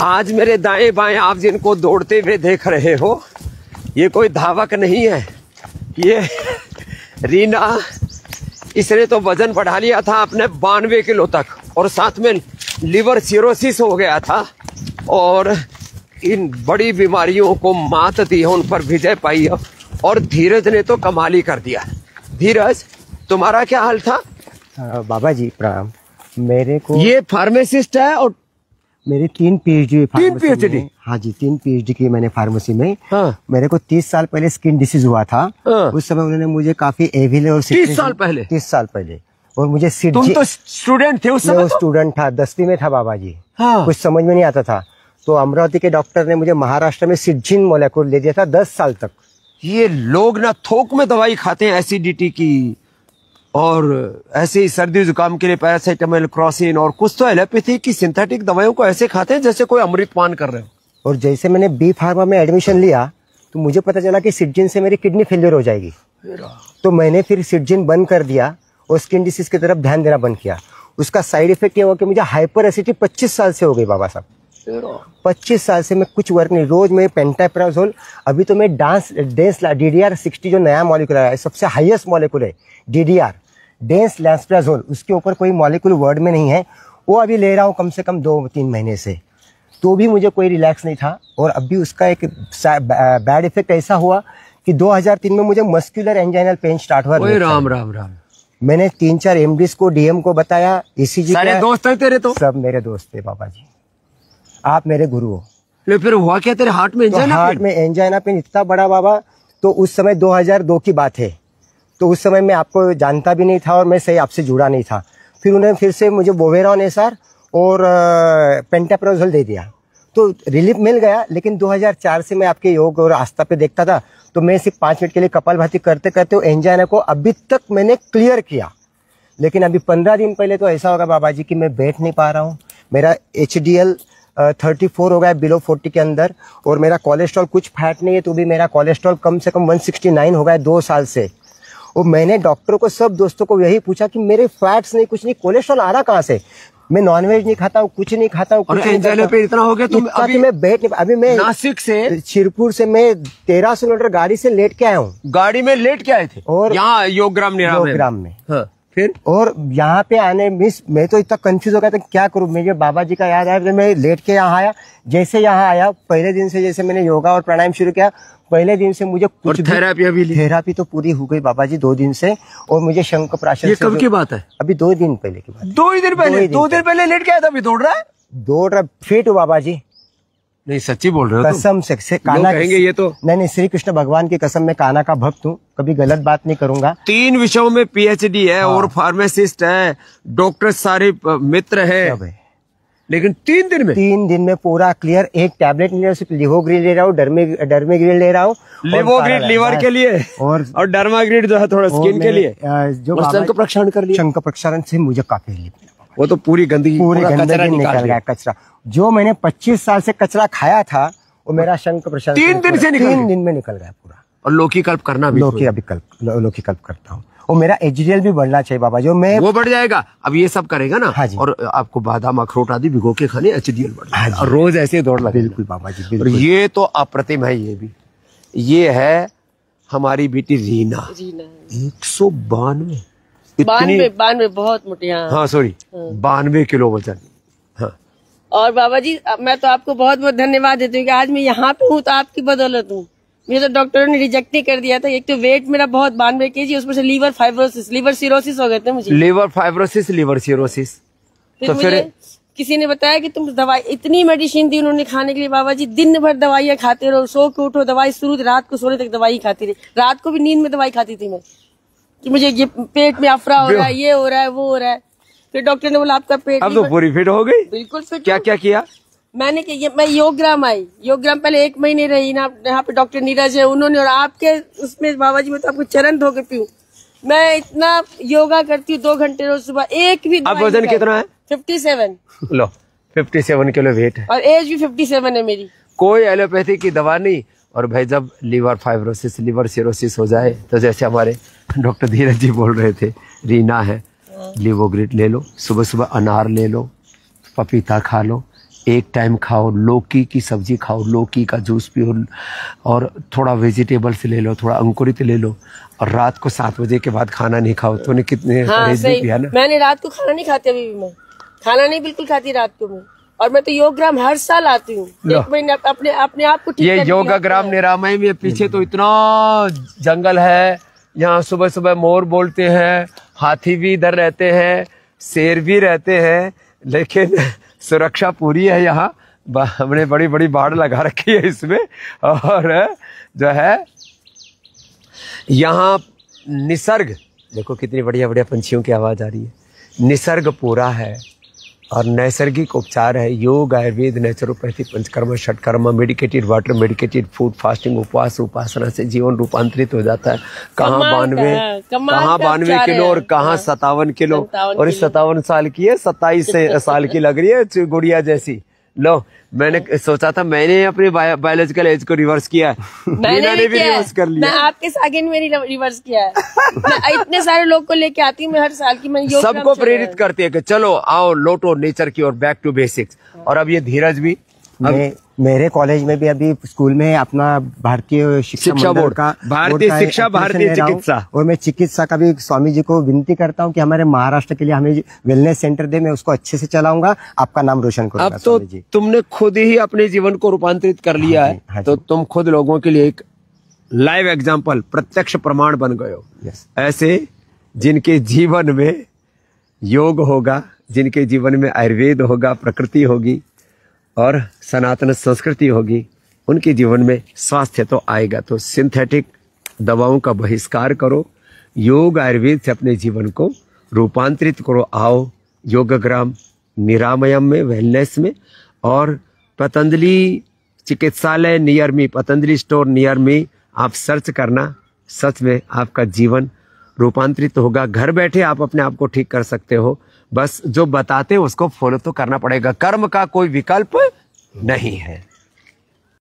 आज मेरे दाएं बाएं आप जिनको दौड़ते हुए देख रहे हो, ये कोई धावक नहीं है, ये रीना। इसने तो वजन बढ़ा लिया था अपने 92 किलो तक, और साथ में लिवर सिरोसिस हो गया था, और इन बड़ी बीमारियों को मात दी है, उन पर विजय पाई है। और धीरज ने तो कमाल ही कर दिया। धीरज, तुम्हारा क्या हाल था? बाबा जी प्रणाम। मेरे को ये फार्मासिस्ट है और मेरी 3 PhD। 3 PhD? हाँ जी, 3 PhD की मैंने फार्मेसी में। हाँ। मेरे को 30 साल पहले स्किन डिसीज हुआ था। हाँ। उस समय उन्होंने मुझे काफी एविल और 30 साल पहले? 30 साल पहले। और मुझे तुम तो स्टूडेंट थे उस समय? स्टूडेंट था, 10वीं में था बाबा जी। हाँ। कुछ समझ में नहीं आता था, तो अमरावती के डॉक्टर ने मुझे महाराष्ट्र में सिडजिन मोलेकुल ले दिया था 10 साल तक। ये लोग ना थोक में दवाई खाते हैं एसिडिटी की, और ऐसे ही सर्दी जुकाम के लिए पैरासिटामोल, क्रॉसिन, और कुछ तो एलोपैथी की सिंथेटिक दवाइयों को ऐसे खाते हैं जैसे कोई अमृत पान कर रहे हो। और जैसे मैंने बी फार्मा में एडमिशन लिया तो मुझे पता चला कि सिडजिन से मेरी किडनी फेलियर हो जाएगी, तो मैंने फिर सिडजिन बंद कर दिया और स्किन डिसीज की तरफ ध्यान देना बंद किया। उसका साइड इफेक्ट ये हुआ कि मुझे हाइपर एसिडिटी 25 साल से हो गई बाबा साहब। 25 साल से मैं कुछ वर्क नहीं, रोज में पेंटाप्राजोल। अभी तो मैं डेंस DDR-60 जो नया मॉलिक्यूल है, सबसे हाईएस्ट मॉलिक्यूल है DDR, डेंस लैंसप्राजोल, उसके ऊपर कोई मॉलिक्यूल वर्ड में नहीं है, वो अभी ले रहा हूँ कम से कम 2-3 महीने से, तो भी मुझे कोई रिलैक्स नहीं था। और अभी उसका एक बैड इफेक्ट ऐसा हुआ कि 2003 में मुझे मस्कुलर एंजाइनल पेन स्टार्ट हुआ। राम राम राम। मैंने 3-4 MDs को, DM को बताया, ECG। सारे दोस्त हैं तेरे? तो सब मेरे दोस्त थे बाबा जी, आप मेरे गुरु हो। ले फिर हुआ क्या तेरे हार्ट में? Angina pain? हार्ट में एंजाइना पेन इतना बड़ा बाबा, तो उस समय 2002 की बात है, तो उस समय मैं आपको जानता भी नहीं था और मैं सही आपसे जुड़ा नहीं था। फिर उन्होंने फिर से मुझे बोवेरॉन एसआर और पेंटाप्राजोल दे दिया, तो रिलीफ मिल गया। लेकिन 2004 से मैं आपके योग और आस्था पे देखता था, तो मैं सिर्फ 5 मिनट के लिए कपालभाति करते करते एंजाइना को अभी तक मैंने क्लियर किया। लेकिन अभी 15 दिन पहले तो ऐसा होगा बाबा जी कि मैं बैठ नहीं पा रहा हूँ। मेरा HDL 34 हो गया बिलो 40 के अंदर, और मेरा कोलेस्ट्रॉल, कुछ फैट नहीं है तो भी मेरा कोलेस्ट्रॉल कम से कम 169 हो गया 2 साल से। और मैंने डॉक्टरों को, सब दोस्तों को यही पूछा कि मेरे फैट्स नहीं, कुछ नहीं, कोलेस्ट्रॉल आ रहा कहाँ से? मैं नॉनवेज नहीं खाता हूँ, कुछ नहीं खाता हूँ, और एंजाइना पे इतना हो गया तुम? अभी मैं बैठ नहीं, अभी मैं नासिक से, शिरपुर से मैं 1300 मीटर गाड़ी से लेट के आया हूँ। गाड़ी में लेट के आए थे? और यहाँ योगग्राम में। हाँ। फिर और यहाँ पे आने मैं तो इतना कंफ्यूज हो गया था, क्या करूँ। मुझे बाबा जी का याद आया, तो मैं लेट के यहाँ आया। जैसे यहाँ आया, पहले दिन से जैसे मैंने योगा और प्राणायाम शुरू किया, पहले दिन से मुझे कुछ थेरापी तो पूरी हो गई बाबा जी 2 दिन से। और मुझे शंख प्राशन। ये कब की बात है? अभी 2 दिन पहले की बात। 2 दिन पहले? 2 दिन पहले लेट के आया था, अभी दौड़ रहा है? फिट हो बाबा जी। नहीं, सच्ची बोल रहे हो? कसम से कान्हा कहेंगे ये तो। नहीं, श्री कृष्ण भगवान की कसम, मैं कान्हा का भक्त हूँ, कभी गलत बात नहीं करूंगा। 3 विषयों में PhD है। हाँ। और फार्मासिस्ट है, डॉक्टर सारे मित्र है। लेकिन 3 दिन में पूरा क्लियर। एक टैबलेट नहीं ले रहा, सिर्फ लिवोग्रिड ले रहा हूँ, डर्मेग्रिड ले रहा हूँ। लिवोग्रिड लीवर के लिए और डर्माग्रिड जो है थोड़ा स्किन के लिए। जो शंख प्रक्षालन कर लिया, शंख प्रक्षालन से मुझे काफी रिलीफ मिला। वो तो पूरी गंदगी निकल गया, कचरा जो मैंने 25 साल से कचरा खाया था, वो मेरा शंख प्रक्षालन 3 दिन से 3 दिन में निकल गया पूरा। और लौकीकल्प करना भी? लौकीकल्प करता हूँ। और मेरा HDL भी बढ़ना चाहिए बाबा, जो मैं वो बढ़ जाएगा। अब ये सब करेगा ना। हाँ जी। और आपको बादाम अखरोट आदि भिगो के खाने, HDL बढ़ जाएगा। और रोज ऐसे दौड़ लगे। बिल्कुल बाबा जी, बिल्कुल। और ये तो अप्रतिम है। ये भी, ये है हमारी बेटी रीना। 192 92 बहुत मोटी। हाँ सॉरी, 92 किलो वजन। हाँ। और बाबा जी, मैं तो आपको बहुत बहुत धन्यवाद देती हूँ कि आज मैं यहाँ पे हूँ, तो आपकी बदौलत हूँ। मुझे तो डॉक्टरों ने रिजेक्ट नहीं कर दिया था। एक तो वेट मेरा बहुत 92 kg, उसमें से लिवर फाइब्रोसिस, लिवर सिरोसिस हो गए थे मुझे। Liver fibrosis, liver cirrhosis. तो फिर किसी ने बताया कि तुम दवाई, इतनी मेडिसिन दी उन्होंने खाने के लिए बाबा जी, दिन भर दवाइयाँ खाते रहो, सो के उठो दवाई शुरू, रात को सोने तक दवाई खाती रही। रात को भी नींद में दवाई खाती थी मैं, कि मुझे ये पेट में अफरा हो रहा है, ये हो रहा है, वो हो रहा है। फिर डॉक्टर ने बोला आपका पेट। अब तो पूरी फिट हो गई? बिल्कुल फिट। क्या क्या किया? मैंने मैं योगग्राम आई, योगग्राम पहले 1 महीने रही ना, यहाँ पे डॉक्टर नीरज है, उन्होंने, और आपके उसमें बाबा जी, मैं तो आपको चरण धो के पीऊँ। मैं इतना योगा करती हूँ 2 घंटे रोज सुबह, एक भी। अब वजन कितना है? 57। लो, 57 किलो वेट है, और एज भी 57 है मेरी। कोई एलोपैथी की दवा नहीं। और भाई जब लीवर फाइब्रोसिस, लीवर सिरोसिस हो जाए, तो जैसे हमारे डॉक्टर धीरज जी बोल रहे थे, रीना है, लिवोग्रिड ले लो, सुबह सुबह अनार ले लो, पपीता खा लो, एक टाइम खाओ, लौकी की सब्जी खाओ, लौकी का जूस पियो, और थोड़ा वेजिटेबल्स ले लो, थोड़ा अंकुरित ले लो, और रात को 7 बजे के बाद खाना नहीं खाओ। तूने कितने परहेज भी किया ना? मैंने रात को खाना नहीं खाती, अभी भी मैं खाना नहीं बिल्कुल खाती रात को मैं। और मैं तो योगग्राम हर साल आती हूँ, एक महीने अपने आप को ठीक। ये योगग्राम निरामय में पीछे तो इतना जंगल है, यहाँ सुबह सुबह मोर बोलते हैं, हाथी भी इधर रहते हैं, शेर भी रहते हैं, लेकिन सुरक्षा पूरी है यहाँ। हमने बड़ी बड़ी बाड़ लगा रखी है इसमें। और जो है यहाँ निसर्ग देखो, कितनी बढ़िया बढ़िया पंछियों की आवाज आ रही है। निसर्ग पूरा है और नैसर्गिक उपचार है। Yoga, Ayurveda, naturopathy, panchakarma, shatkarma, medicated water, medicated food, fasting, उपवास, उपासना से जीवन रूपांतरित हो जाता है। कहाँ 92 किलो और कहाँ 57 किलो। और इस 57 साल की है, 27 साल की लग रही है गुड़िया जैसी। लो, मैंने सोचा था मैंने अपने बायोलॉजिकल एज को रिवर्स किया है, मैंने भी रिवर्स कर लिया। मैं आपके सागे में रिवर्स किया है। मैं इतने सारे लोग को लेके आती हूँ मैं हर साल की। मैं सबको प्रेरित करती है कि चलो आओ लौटो नेचर की ओर, बैक टू बेसिक्स। और अब ये धीरज भी मेरे कॉलेज में भी अभी स्कूल में अपना भारतीय शिक्षा बोर्ड का भारतीय शिक्षा, भारतीय चिकित्सा, और मैं चिकित्सा का भी स्वामी जी को विनती करता हूँ कि हमारे महाराष्ट्र के लिए हमें वेलनेस सेंटर दे, मैं उसको अच्छे से चलाऊंगा, आपका नाम रोशन करूंगा। अब तो तुमने खुद ही अपने जीवन को रूपांतरित कर लिया है, तो तुम खुद लोगों के लिए एक लाइव एग्जाम्पल, प्रत्यक्ष प्रमाण बन गए हो। ऐसे जिनके जीवन में योग होगा, जिनके जीवन में आयुर्वेद होगा, प्रकृति होगी और सनातन संस्कृति होगी, उनके जीवन में स्वास्थ्य तो आएगा। तो सिंथेटिक दवाओं का बहिष्कार करो, योग आयुर्वेद से अपने जीवन को रूपांतरित करो। आओ योगग्राम निरामयम में, वेलनेस में, और पतंजलि चिकित्सालय near me, Patanjali store near me आप सर्च करना। सच में आपका जीवन रूपांतरित होगा। घर बैठे आप अपने आप को ठीक कर सकते हो, बस जो बताते हैं उसको फॉलो तो करना पड़ेगा। कर्म का कोई विकल्प नहीं है।